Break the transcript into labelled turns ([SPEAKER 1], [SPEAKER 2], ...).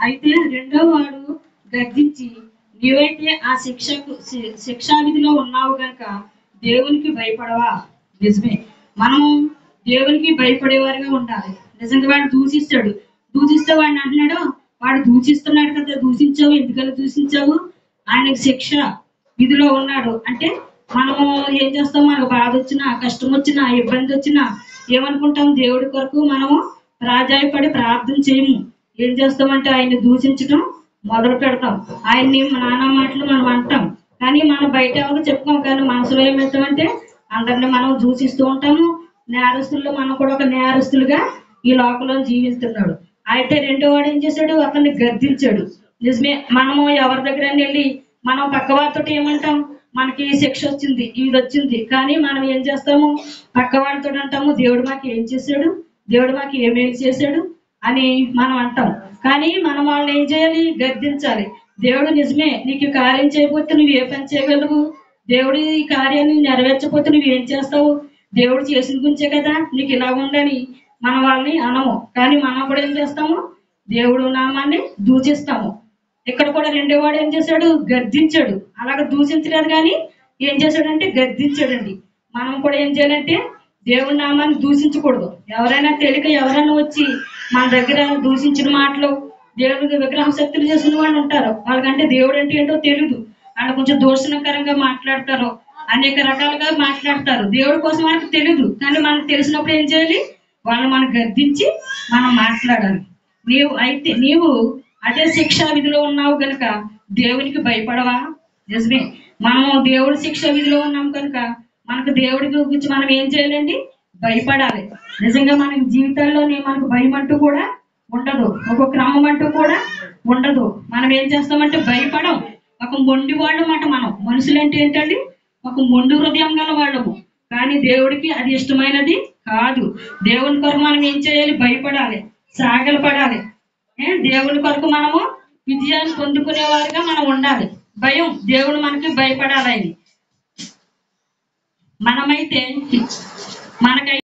[SPEAKER 1] అయితే రెండో వాడు గద్దించి, నీవైతే ఆ శిక్షా విధిలో ఉన్నావు గనక దేవునికి భయపడవా? నిజమే, మనము దేవునికి భయపడేవారుగా ఉండాలి. నిజంగా వాడు దూషిస్తే వాడిని అంటున్నాడు, వాడు దూషిస్తున్నాడు కదా, దూషించావు, ఎందుకని దూషించావు? ఆయనకి శిక్ష విధిలో ఉన్నాడు అంటే మనము ఏం చేస్తాం? మనకు బాధ వచ్చినా, కష్టం వచ్చినా, ఇబ్బంది వచ్చినా ఏమనుకుంటాం? దేవుడి కొరకు మనము రాజాయపడి ప్రార్థన చేయము. ఏం చేస్తామంటే ఆయన్ని దూషించడం మొదలు పెడతాం. ఆయన్ని నానా మాటలు మనం అంటాం, కానీ మనం బయట ఎవరు చెప్పుకోం. కానీ మనసులో ఏమవుతామంటే అందరిని మనం దూషిస్తూ ఉంటాము. నేరస్తుల్లో మనం కూడా ఒక నేరస్తులుగా ఈ లోకంలో జీవిస్తున్నాడు. అయితే రెండో వాడు ఏం చేశాడు? అతన్ని గద్దించాడు. నిజమే, మనము ఎవరి దగ్గర వెళ్ళి మనం పక్క వారితో ఏమంటాం? మనకి శిక్ష వచ్చింది, ఇది వచ్చింది, కానీ మనం ఏం చేస్తాము? పక్క వాళ్ళతో అంటాము, దేవుడు మాకు ఏం చేశాడు, దేవుడు మాకు ఏమేమి చేశాడు అని మనం అంటాం. కానీ మనం వాళ్ళని ఏం చేయాలి? గద్దించాలి. దేవుడు నిజమే, నీకు కార్యం చేయకపోతే నువ్వు ఏ పని చేయగలవు? దేవుడి ఈ కార్యాన్ని నెరవేర్చకపోతే నువ్వేం చేస్తావు? దేవుడు చేసిన గురించే కదా నీకు ఇలా ఉందని మన వాళ్ళని అనము. కానీ మనం కూడా ఏం చేస్తాము? దేవుడు నామాన్ని దూషిస్తాము. ఇక్కడ కూడా రెండో వాడు ఏం చేశాడు? గద్దించాడు. అలాగ దూషించలేదు, కానీ ఏం చేశాడంటే గద్దించాడండి. మనం కూడా ఏం చేయాలంటే దేవుడి నామాన్ని దూషించకూడదు. ఎవరైనా తెలియక ఎవరైనా వచ్చి మన దగ్గర దూషించిన మాటలు, దేవుడికి విగ్రహం శక్తులు చేసిన వాళ్ళు ఉంటారు. వాళ్ళకంటే దేవుడు అంటే ఏంటో తెలియదు. వాళ్ళు కొంచెం దూషణకరంగా మాట్లాడతారు, అనేక రకాలుగా మాట్లాడతారు. దేవుడి కోసం వాళ్ళకి తెలియదు, కానీ మనకు తెలిసినప్పుడు ఏం చేయాలి? వాళ్ళని మనం గద్దించి మనం మాట్లాడాలి. నీవు అదే శిక్షా విధిలో ఉన్నావు కనుక దేవునికి భయపడవా? నిజమే, మనము దేవుడి శిక్ష విధిలో ఉన్నాం కనుక మనకు దేవుడి గురించి మనం ఏం చేయాలండి? భయపడాలి. నిజంగా మన జీవితాల్లోనే మనకు భయం అంటూ కూడా ఉండదు, ఒక క్రమం అంటూ కూడా ఉండదు. మనం ఏం చేస్తామంటే భయపడం. ఒక మొండి వాళ్ళం మాట. మనం మనుషులంటే ఏంటండి? ఒక మొండి హృదయం గల వాళ్ళము. కానీ దేవుడికి అది ఇష్టమైనది కాదు. దేవుని కొరకు మనం ఏం చేయాలి? భయపడాలి, సాగలు పడాలి. దేవుని కొరకు మనము విజయాన్ని పొందుకునేవారుగా మనం ఉండాలి. భయం, దేవుడు మనకి భయపడాలి. మనమైతే మనకై